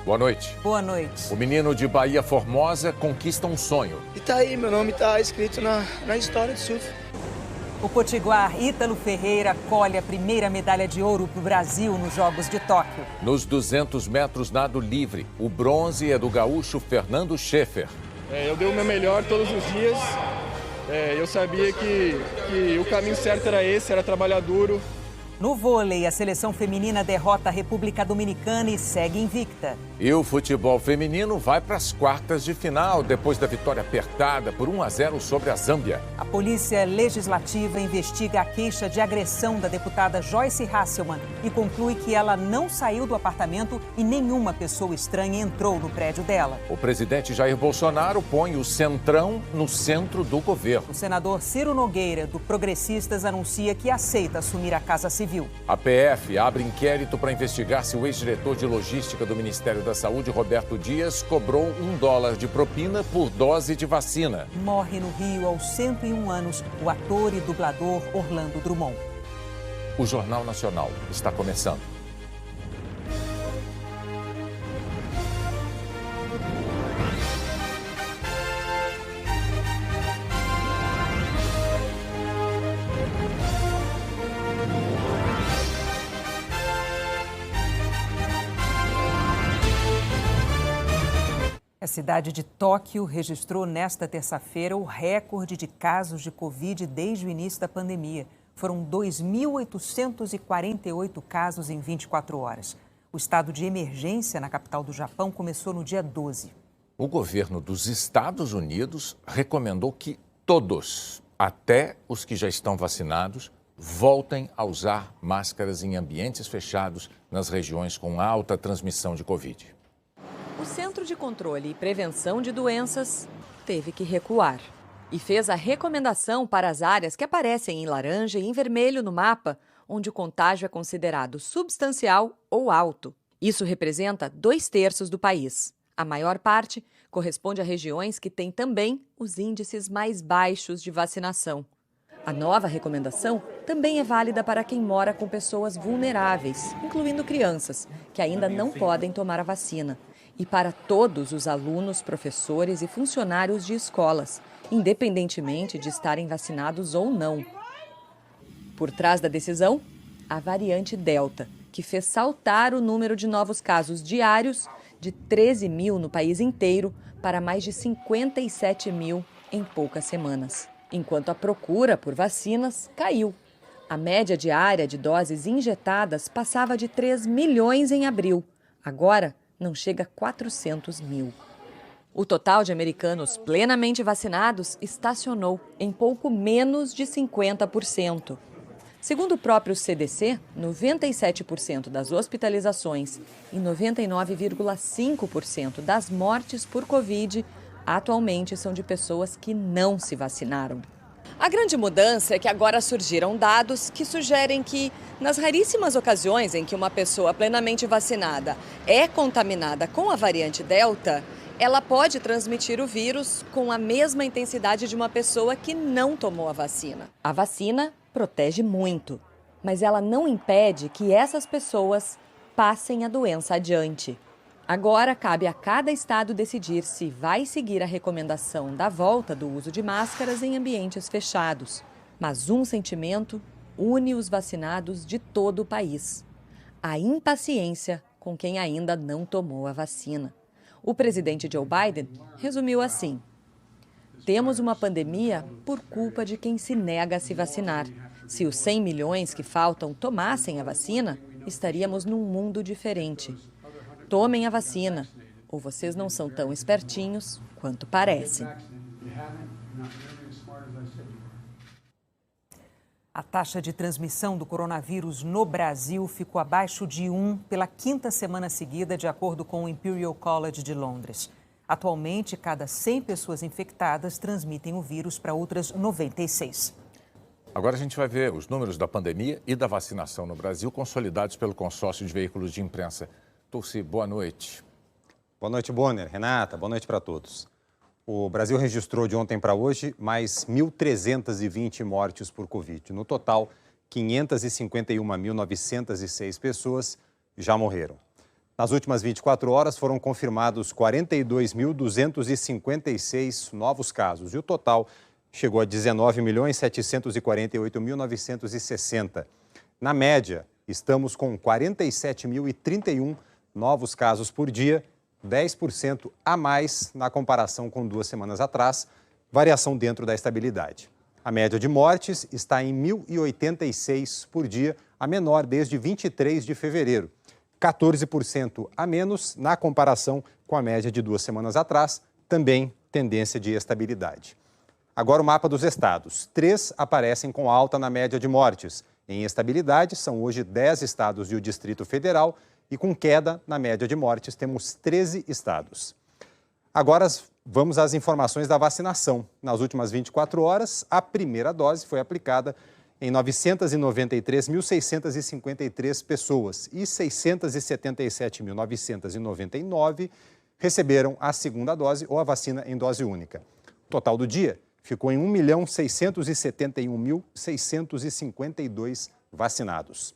Boa noite. Boa noite. O menino de Bahia Formosa conquista um sonho. E tá aí, meu nome tá escrito na história do surf. O potiguar Ítalo Ferreira colhe a primeira medalha de ouro para o Brasil nos Jogos de Tóquio. Nos 200 metros nado livre, o bronze é do gaúcho Fernando Scheffer. Eu dei o meu melhor todos os dias. Eu sabia que o caminho certo era esse, era trabalhar duro. No vôlei, a seleção feminina derrota a República Dominicana e segue invicta. E o futebol feminino vai para as quartas de final, depois da vitória apertada por 1-0 sobre a Zâmbia. A Polícia Legislativa investiga a queixa de agressão da deputada Joyce Hasselmann e conclui que ela não saiu do apartamento e nenhuma pessoa estranha entrou no prédio dela. O presidente Jair Bolsonaro põe o Centrão no centro do governo. O senador Ciro Nogueira, do Progressistas, anuncia que aceita assumir a Casa Civil. A PF abre inquérito para investigar se o ex-diretor de logística do Ministério da Saúde, Roberto Dias, cobrou $1 de propina por dose de vacina. Morre no Rio aos 101 anos o ator e dublador Orlando Drummond. O Jornal Nacional está começando. A cidade de Tóquio registrou nesta terça-feira o recorde de casos de Covid desde o início da pandemia. Foram 2.848 casos em 24 horas. O estado de emergência na capital do Japão começou no dia 12. O governo dos Estados Unidos recomendou que todos, até os que já estão vacinados, voltem a usar máscaras em ambientes fechados nas regiões com alta transmissão de Covid. O Centro de Controle e Prevenção de Doenças teve que recuar e fez a recomendação para as áreas que aparecem em laranja e em vermelho no mapa, onde o contágio é considerado substancial ou alto. Isso representa 2/3 do país. A maior parte corresponde a regiões que têm também os índices mais baixos de vacinação. A nova recomendação também é válida para quem mora com pessoas vulneráveis, incluindo crianças, que ainda não podem tomar a vacina. E para todos os alunos, professores e funcionários de escolas, independentemente de estarem vacinados ou não. Por trás da decisão, a variante Delta, que fez saltar o número de novos casos diários de 13 mil no país inteiro para mais de 57 mil em poucas semanas. Enquanto a procura por vacinas caiu. A média diária de doses injetadas passava de 3 milhões em abril. Agora, não chega a 400 mil. O total de americanos plenamente vacinados estacionou em pouco menos de 50%. Segundo o próprio CDC, 97% das hospitalizações e 99,5% das mortes por Covid atualmente são de pessoas que não se vacinaram. A grande mudança é que agora surgiram dados que sugerem que, nas raríssimas ocasiões em que uma pessoa plenamente vacinada é contaminada com a variante Delta, ela pode transmitir o vírus com a mesma intensidade de uma pessoa que não tomou a vacina. A vacina protege muito, mas ela não impede que essas pessoas passem a doença adiante. Agora, cabe a cada estado decidir se vai seguir a recomendação da volta do uso de máscaras em ambientes fechados. Mas um sentimento une os vacinados de todo o país: a impaciência com quem ainda não tomou a vacina. O presidente Joe Biden resumiu assim: temos uma pandemia por culpa de quem se nega a se vacinar. Se os 100 milhões que faltam tomassem a vacina, estaríamos num mundo diferente. Tomem a vacina, ou vocês não são tão espertinhos quanto parecem. A taxa de transmissão do coronavírus no Brasil ficou abaixo de 1 pela 5ª semana seguida, de acordo com o Imperial College de Londres. Atualmente, cada 100 pessoas infectadas transmitem o vírus para outras 96. Agora a gente vai ver os números da pandemia e da vacinação no Brasil consolidados pelo consórcio de veículos de imprensa. Tulsi, boa noite. Boa noite, Bonner, Renata, boa noite para todos. O Brasil registrou de ontem para hoje mais 1.320 mortes por Covid. No total, 551.906 pessoas já morreram. Nas últimas 24 horas foram confirmados 42.256 novos casos e o total chegou a 19.748.960. Na média, estamos com 47.031 novos casos por dia, 10% a mais na comparação com 2 semanas atrás, variação dentro da estabilidade. A média de mortes está em 1.086 por dia, a menor desde 23 de fevereiro. 14% a menos na comparação com a média de 2 semanas atrás, também tendência de estabilidade. Agora o mapa dos estados. 3 aparecem com alta na média de mortes. Em estabilidade, são hoje 10 estados e o Distrito Federal, e com queda na média de mortes, temos 13 estados. Agora vamos às informações da vacinação. Nas últimas 24 horas, a primeira dose foi aplicada em 993.653 pessoas e 677.999 receberam a segunda dose ou a vacina em dose única. O total do dia ficou em 1.671.652 vacinados.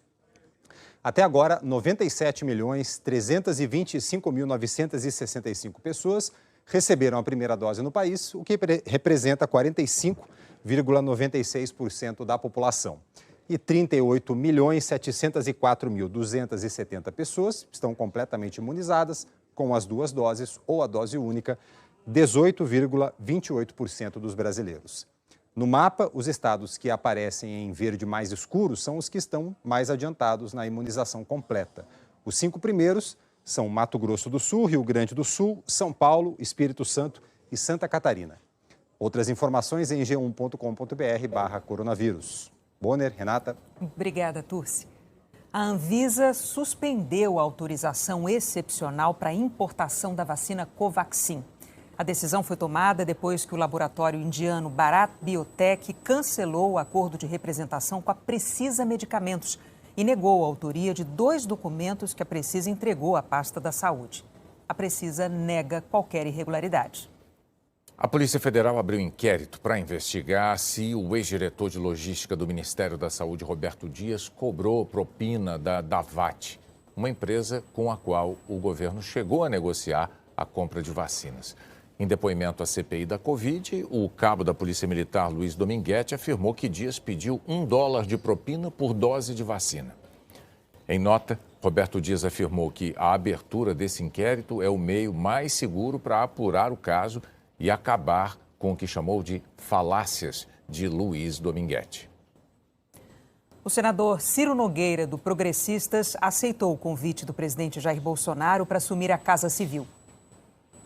Até agora, 97.325.965 pessoas receberam a primeira dose no país, o que representa 45,96% da população. E 38.704.270 pessoas estão completamente imunizadas com as 2 doses ou a dose única, 18,28% dos brasileiros. No mapa, os estados que aparecem em verde mais escuro são os que estão mais adiantados na imunização completa. Os 5 primeiros são Mato Grosso do Sul, Rio Grande do Sul, São Paulo, Espírito Santo e Santa Catarina. Outras informações em g1.com.br/coronavírus. Bonner, Renata. Obrigada, Turci. A Anvisa suspendeu a autorização excepcional para a importação da vacina Covaxin. A decisão foi tomada depois que o laboratório indiano Bharat Biotech cancelou o acordo de representação com a Precisa Medicamentos e negou a autoria de 2 documentos que a Precisa entregou à pasta da Saúde. A Precisa nega qualquer irregularidade. A Polícia Federal abriu inquérito para investigar se o ex-diretor de logística do Ministério da Saúde, Roberto Dias, cobrou propina da Davat, uma empresa com a qual o governo chegou a negociar a compra de vacinas. Em depoimento à CPI da Covid, o cabo da Polícia Militar, Luiz Dominguete, afirmou que Dias pediu $1 de propina por dose de vacina. Em nota, Roberto Dias afirmou que a abertura desse inquérito é o meio mais seguro para apurar o caso e acabar com o que chamou de falácias de Luiz Dominguete. O senador Ciro Nogueira, do Progressistas, aceitou o convite do presidente Jair Bolsonaro para assumir a Casa Civil.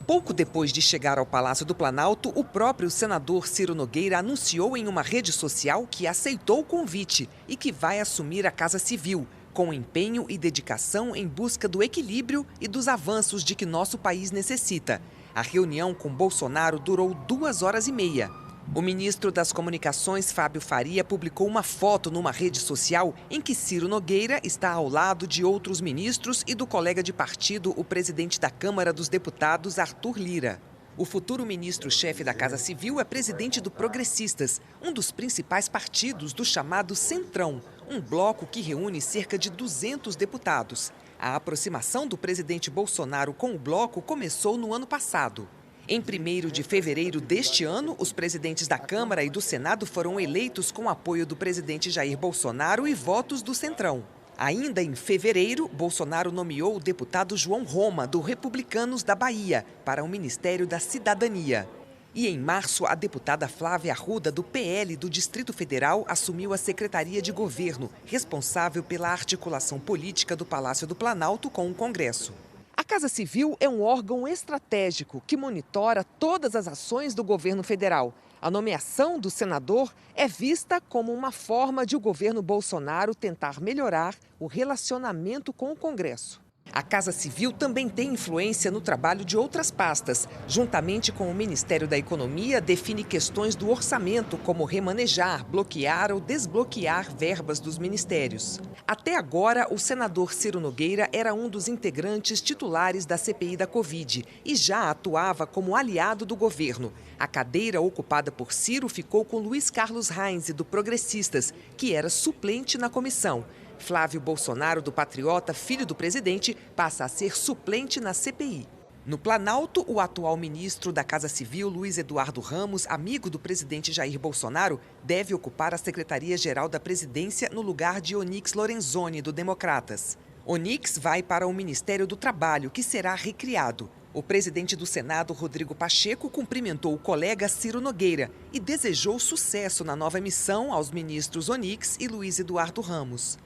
Pouco depois de chegar ao Palácio do Planalto, o próprio senador Ciro Nogueira anunciou em uma rede social que aceitou o convite e que vai assumir a Casa Civil, com empenho e dedicação em busca do equilíbrio e dos avanços de que nosso país necessita. A reunião com Bolsonaro durou 2 horas e meia. O ministro das Comunicações, Fábio Faria, publicou uma foto numa rede social em que Ciro Nogueira está ao lado de outros ministros e do colega de partido, o presidente da Câmara dos Deputados, Arthur Lira. O futuro ministro-chefe da Casa Civil é presidente do Progressistas, um dos principais partidos do chamado Centrão, um bloco que reúne cerca de 200 deputados. A aproximação do presidente Bolsonaro com o bloco começou no ano passado. Em 1º de fevereiro deste ano, os presidentes da Câmara e do Senado foram eleitos com apoio do presidente Jair Bolsonaro e votos do Centrão. Ainda em fevereiro, Bolsonaro nomeou o deputado João Roma, do Republicanos da Bahia, para o Ministério da Cidadania. E em março, a deputada Flávia Arruda, do PL do Distrito Federal, assumiu a Secretaria de Governo, responsável pela articulação política do Palácio do Planalto com o Congresso. A Casa Civil é um órgão estratégico que monitora todas as ações do governo federal. A nomeação do senador é vista como uma forma de o governo Bolsonaro tentar melhorar o relacionamento com o Congresso. A Casa Civil também tem influência no trabalho de outras pastas. Juntamente com o Ministério da Economia, define questões do orçamento, como remanejar, bloquear ou desbloquear verbas dos ministérios. Até agora, o senador Ciro Nogueira era um dos integrantes titulares da CPI da Covid e já atuava como aliado do governo. A cadeira ocupada por Ciro ficou com Luiz Carlos Reins, do Progressistas, que era suplente na comissão. Flávio Bolsonaro, do Patriota, filho do presidente, passa a ser suplente na CPI. No Planalto, o atual ministro da Casa Civil, Luiz Eduardo Ramos, amigo do presidente Jair Bolsonaro, deve ocupar a Secretaria-Geral da Presidência no lugar de Onyx Lorenzoni, do Democratas. Onyx vai para o Ministério do Trabalho, que será recriado. O presidente do Senado, Rodrigo Pacheco, cumprimentou o colega Ciro Nogueira e desejou sucesso na nova missão aos ministros Onyx e Luiz Eduardo Ramos.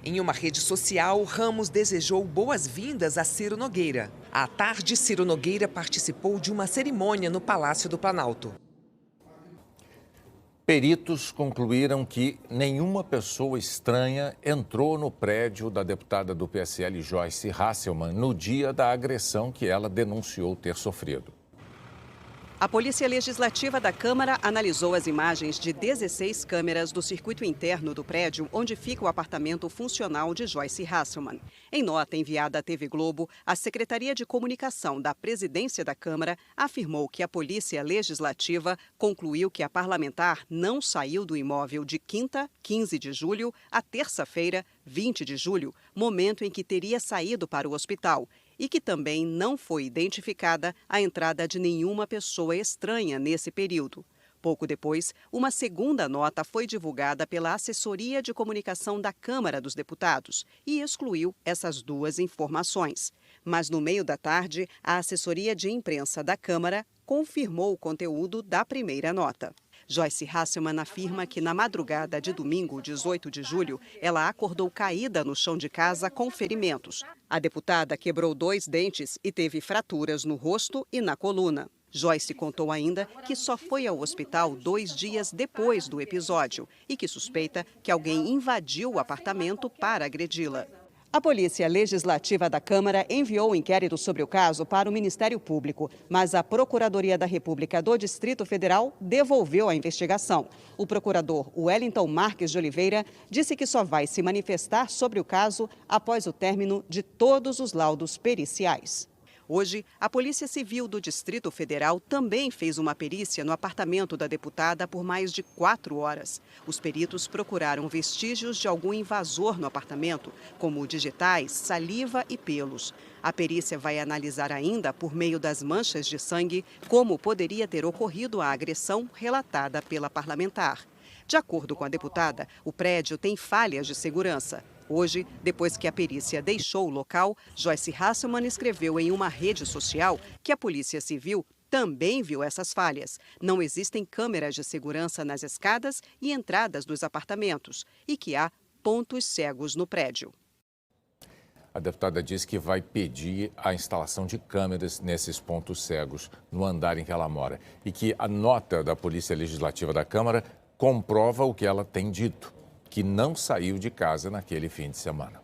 Em uma rede social, Ramos desejou boas-vindas a Ciro Nogueira. À tarde, Ciro Nogueira participou de uma cerimônia no Palácio do Planalto. Peritos concluíram que nenhuma pessoa estranha entrou no prédio da deputada do PSL, Joyce Hasselmann, no dia da agressão que ela denunciou ter sofrido. A Polícia Legislativa da Câmara analisou as imagens de 16 câmeras do circuito interno do prédio onde fica o apartamento funcional de Joyce Hasselmann. Em nota enviada à TV Globo, a Secretaria de Comunicação da Presidência da Câmara afirmou que a Polícia Legislativa concluiu que a parlamentar não saiu do imóvel de quinta, 15 de julho, a terça-feira, 20 de julho, momento em que teria saído para o hospital, e que também não foi identificada a entrada de nenhuma pessoa estranha nesse período. Pouco depois, uma segunda nota foi divulgada pela Assessoria de Comunicação da Câmara dos Deputados e excluiu essas duas informações. Mas no meio da tarde, a Assessoria de Imprensa da Câmara confirmou o conteúdo da primeira nota. Joyce Hasselmann afirma que na madrugada de domingo, 18 de julho, ela acordou caída no chão de casa com ferimentos. A deputada quebrou 2 dentes e teve fraturas no rosto e na coluna. Joyce contou ainda que só foi ao hospital 2 dias depois do episódio e que suspeita que alguém invadiu o apartamento para agredi-la. A Polícia Legislativa da Câmara enviou o inquérito sobre o caso para o Ministério Público, mas a Procuradoria da República do Distrito Federal devolveu a investigação. O procurador Wellington Marques de Oliveira disse que só vai se manifestar sobre o caso após o término de todos os laudos periciais. Hoje, a Polícia Civil do Distrito Federal também fez uma perícia no apartamento da deputada por mais de 4 horas. Os peritos procuraram vestígios de algum invasor no apartamento, como digitais, saliva e pelos. A perícia vai analisar ainda, por meio das manchas de sangue, como poderia ter ocorrido a agressão relatada pela parlamentar. De acordo com a deputada, o prédio tem falhas de segurança. Hoje, depois que a perícia deixou o local, Joyce Hasselmann escreveu em uma rede social que a Polícia Civil também viu essas falhas. Não existem câmeras de segurança nas escadas e entradas dos apartamentos e que há pontos cegos no prédio. A deputada disse que vai pedir a instalação de câmeras nesses pontos cegos no andar em que ela mora e que a nota da Polícia Legislativa da Câmara comprova o que ela tem dito, que não saiu de casa naquele fim de semana.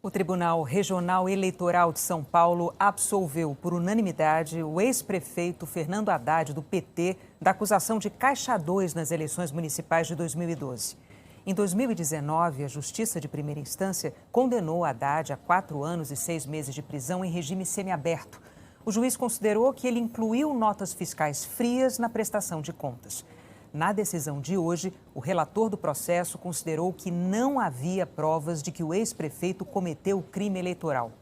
O Tribunal Regional Eleitoral de São Paulo absolveu por unanimidade o ex-prefeito Fernando Haddad, do PT, da acusação de Caixa 2 nas eleições municipais de 2012. Em 2019, a Justiça de Primeira Instância condenou Haddad a 4 anos e 6 meses de prisão em regime semiaberto. O juiz considerou que ele incluiu notas fiscais frias na prestação de contas. Na decisão de hoje, o relator do processo considerou que não havia provas de que o ex-prefeito cometeu crime eleitoral.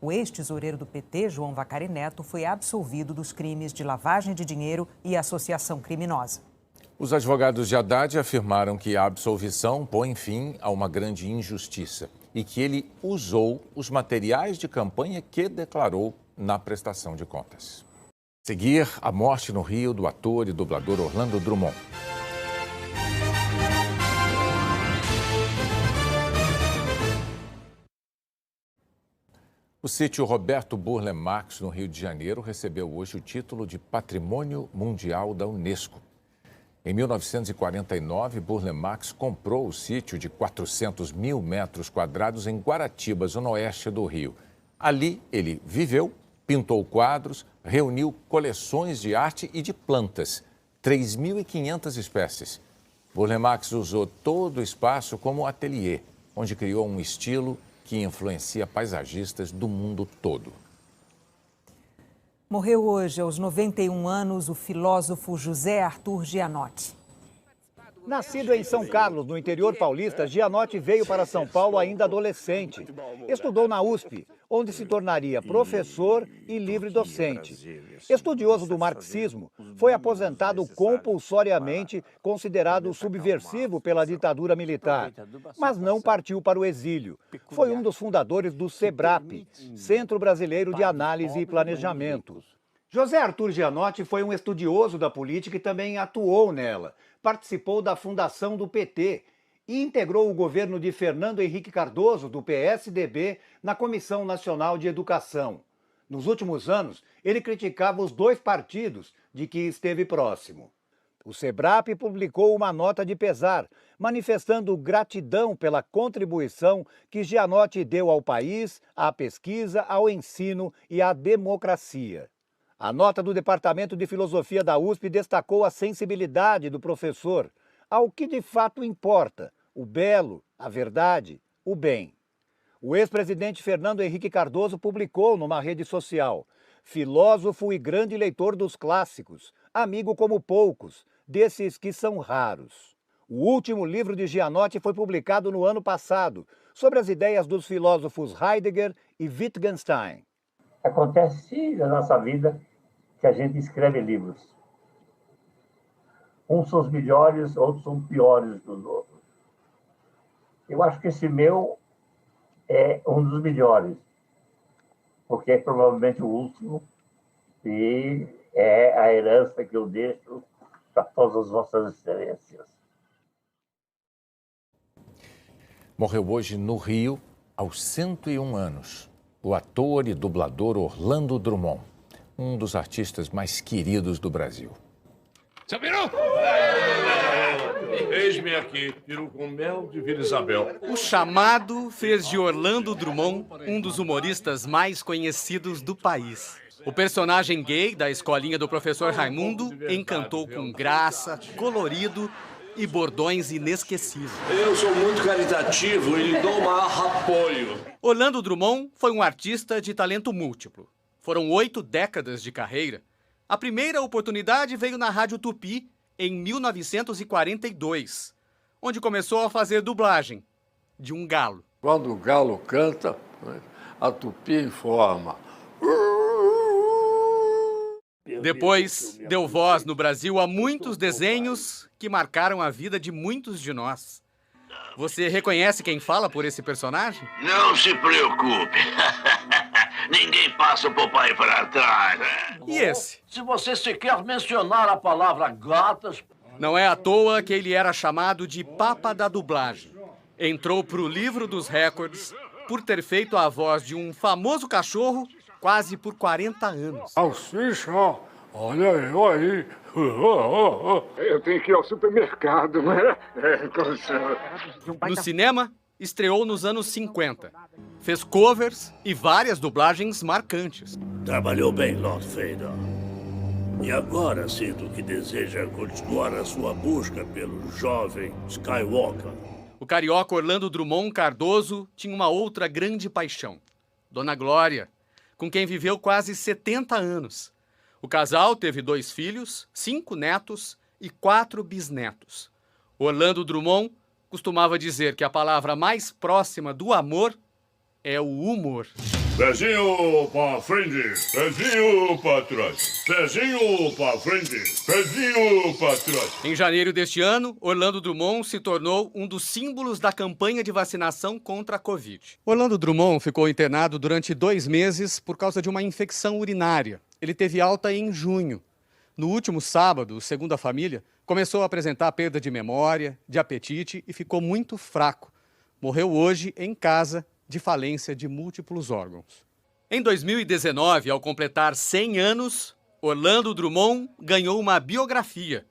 O ex-tesoureiro do PT, João Vacari Neto, foi absolvido dos crimes de lavagem de dinheiro e associação criminosa. Os advogados de Haddad afirmaram que a absolvição põe fim a uma grande injustiça e que ele usou os materiais de campanha que declarou na prestação de contas. Seguir a morte no Rio do ator e dublador Orlando Drummond. O sítio Roberto Burle Marx, no Rio de Janeiro, recebeu hoje o título de Patrimônio Mundial da Unesco. Em 1949, Burle Marx comprou o sítio de 400 mil metros quadrados em Guaratiba, zona oeste do Rio. Ali ele viveu, pintou quadros, reuniu coleções de arte e de plantas, 3.500 espécies. Burle Marx usou todo o espaço como ateliê, onde criou um estilo que influencia paisagistas do mundo todo. Morreu hoje, aos 91 anos, o filósofo José Arthur Gianotti. Nascido em São Carlos, no interior paulista, Gianotti veio para São Paulo ainda adolescente. Estudou na USP, onde se tornaria professor e livre-docente. Estudioso do marxismo, foi aposentado compulsoriamente, considerado subversivo pela ditadura militar, mas não partiu para o exílio. Foi um dos fundadores do SEBRAP, Centro Brasileiro de Análise e Planejamento. José Arthur Gianotti foi um estudioso da política e também atuou nela. Participou da fundação do PT e integrou o governo de Fernando Henrique Cardoso, do PSDB, na Comissão Nacional de Educação. Nos últimos anos, ele criticava os dois partidos de que esteve próximo. O SEBRAP publicou uma nota de pesar, manifestando gratidão pela contribuição que Gianotti deu ao país, à pesquisa, ao ensino e à democracia. A nota do Departamento de Filosofia da USP destacou a sensibilidade do professor ao que de fato importa, o belo, a verdade, o bem. O ex-presidente Fernando Henrique Cardoso publicou numa rede social: filósofo e grande leitor dos clássicos, amigo como poucos, desses que são raros. O último livro de Gianotti foi publicado no ano passado, sobre as ideias dos filósofos Heidegger e Wittgenstein. Acontece na nossa vida que a gente escreve livros. Uns são os melhores, outros são piores dos outros. Eu acho que esse meu é um dos melhores, porque é provavelmente o último e é a herança que eu deixo para todas as vossas excelências. Morreu hoje no Rio, aos 101 anos, o ator e dublador Orlando Drummond, um dos artistas mais queridos do Brasil. Seu peru! Eis-me aqui, peru com mel de Vila Isabel. O chamado fez de Orlando Drummond um dos humoristas mais conhecidos do país. O personagem gay da escolinha do professor Raimundo encantou com graça, colorido e bordões inesquecíveis. Eu sou muito caritativo e lhe dou o maior apoio. Orlando Drummond foi um artista de talento múltiplo. Foram 8 décadas de carreira. A primeira oportunidade veio na Rádio Tupi, em 1942, onde começou a fazer dublagem de um galo. Quando o galo canta, a Tupi informa. Depois, deu voz no Brasil a muitos desenhos que marcaram a vida de muitos de nós. Você reconhece quem fala por esse personagem? Não se preocupe. Ninguém passa o Popeye para trás. E esse? Se você sequer mencionar a palavra gatas... Não é à toa que ele era chamado de Papa da Dublagem. Entrou para o livro dos recordes por ter feito a voz de um famoso cachorro quase por 40 anos. Salsicha, olha eu aí. Eu tenho que ir ao supermercado, né? No cinema, estreou nos anos 50. Fez covers e várias dublagens marcantes. Trabalhou bem, Lord Vader. E agora sinto que deseja continuar a sua busca pelo jovem Skywalker. O carioca Orlando Drummond Cardoso tinha uma outra grande paixão, Dona Glória, com quem viveu quase 70 anos. O casal teve 2 filhos, 5 netos e 4 bisnetos. Orlando Drummond costumava dizer que a palavra mais próxima do amor é o humor. Pezinho pra frente, pezinho pra trás. Pezinho pra frente, pezinho pra trás. Em janeiro deste ano, Orlando Drummond se tornou um dos símbolos da campanha de vacinação contra a Covid. Orlando Drummond ficou internado durante 2 meses por causa de uma infecção urinária. Ele teve alta em junho. No último sábado, segundo a família, começou a apresentar perda de memória, de apetite e ficou muito fraco. Morreu hoje em casa de falência de múltiplos órgãos. Em 2019, ao completar 100 anos, Orlando Drummond ganhou uma biografia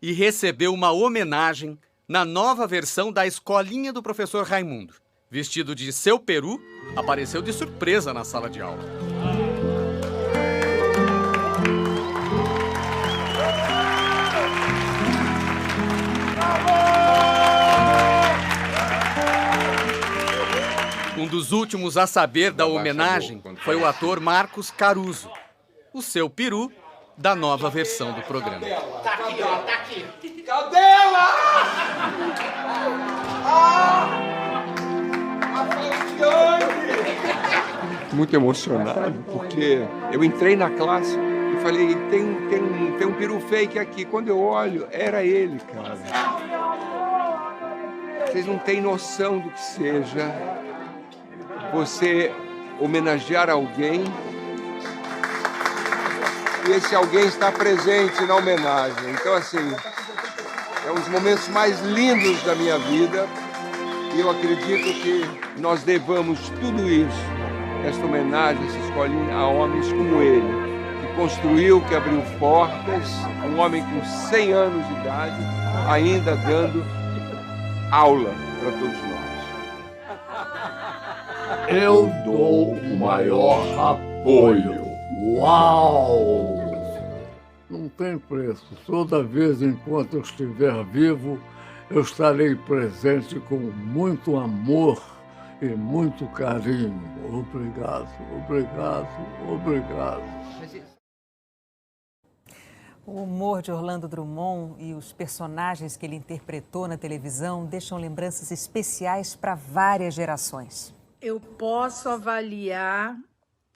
e recebeu uma homenagem na nova versão da escolinha do professor Raimundo. Vestido de seu peru, apareceu de surpresa na sala de aula. Um dos últimos a saber da homenagem foi o ator Marcos Caruso. O seu peru da nova versão do programa. Tá aqui, ó, tá aqui. Cadê ela? Muito emocionado, porque eu entrei na classe e falei, tem um peru fake aqui. Quando eu olho, era ele, cara. Vocês não têm noção do que seja você homenagear alguém e esse alguém está presente na homenagem. Então, assim, é um dos momentos mais lindos da minha vida e eu acredito que nós devamos tudo isso, esta homenagem, essa escolinha, a homens como ele, que construiu, que abriu portas, um homem com 100 anos de idade, ainda dando aula para todos nós. Eu dou o maior apoio. Uau! Não tem preço. Toda vez enquanto eu estiver vivo, eu estarei presente com muito amor e muito carinho. Obrigado, obrigado, obrigado. O humor de Orlando Drummond e os personagens que ele interpretou na televisão deixam lembranças especiais para várias gerações. Eu posso avaliar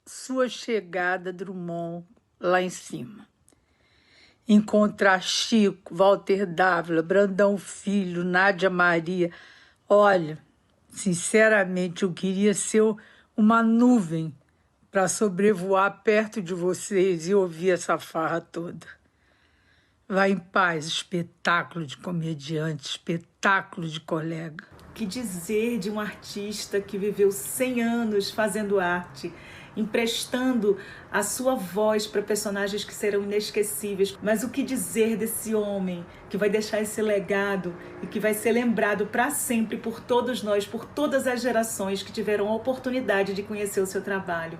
sua chegada, Drummond, lá em cima. Encontrar Chico, Walter Dávila, Brandão Filho, Nádia Maria. Olha, sinceramente, eu queria ser uma nuvem para sobrevoar perto de vocês e ouvir essa farra toda. Vai em paz, espetáculo de comediante, espetáculo de colega. Que dizer de um artista que viveu 100 anos fazendo arte, emprestando a sua voz para personagens que serão inesquecíveis. Mas o que dizer desse homem que vai deixar esse legado e que vai ser lembrado para sempre por todos nós, por todas as gerações que tiveram a oportunidade de conhecer o seu trabalho.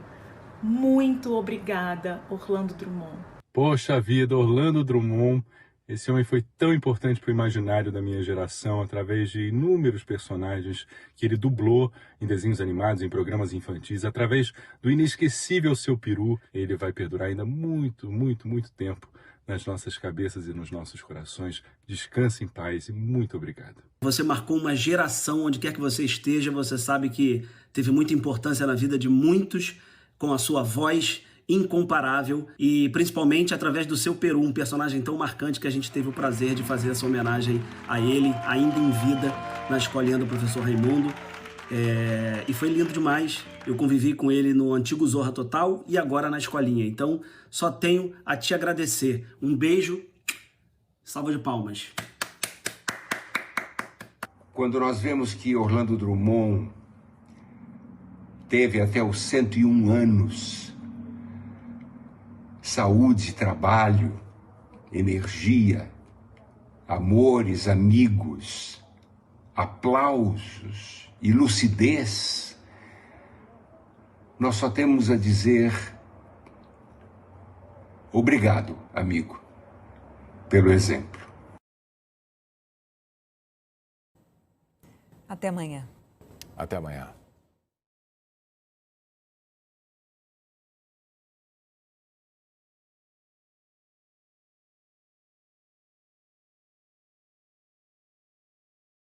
Muito obrigada, Orlando Drummond. Poxa vida, Orlando Drummond. Esse homem foi tão importante para o imaginário da minha geração através de inúmeros personagens que ele dublou em desenhos animados, em programas infantis, através do inesquecível Seu Peru. Ele vai perdurar ainda muito, muito, muito tempo nas nossas cabeças e nos nossos corações. Descanse em paz e muito obrigado. Você marcou uma geração, onde quer que você esteja, você sabe que teve muita importância na vida de muitos, com a sua voz incomparável e principalmente através do Seu Peru, um personagem tão marcante que a gente teve o prazer de fazer essa homenagem a ele, ainda em vida, na escolinha do professor Raimundo. E foi lindo demais. Eu convivi com ele no antigo Zorra Total e agora na escolinha. Então, só tenho a te agradecer. Um beijo, salva de palmas. Quando nós vemos que Orlando Drummond teve até os 101 anos, saúde, trabalho, energia, amores, amigos, aplausos e lucidez, nós só temos a dizer obrigado, amigo, pelo exemplo. Até amanhã. Até amanhã.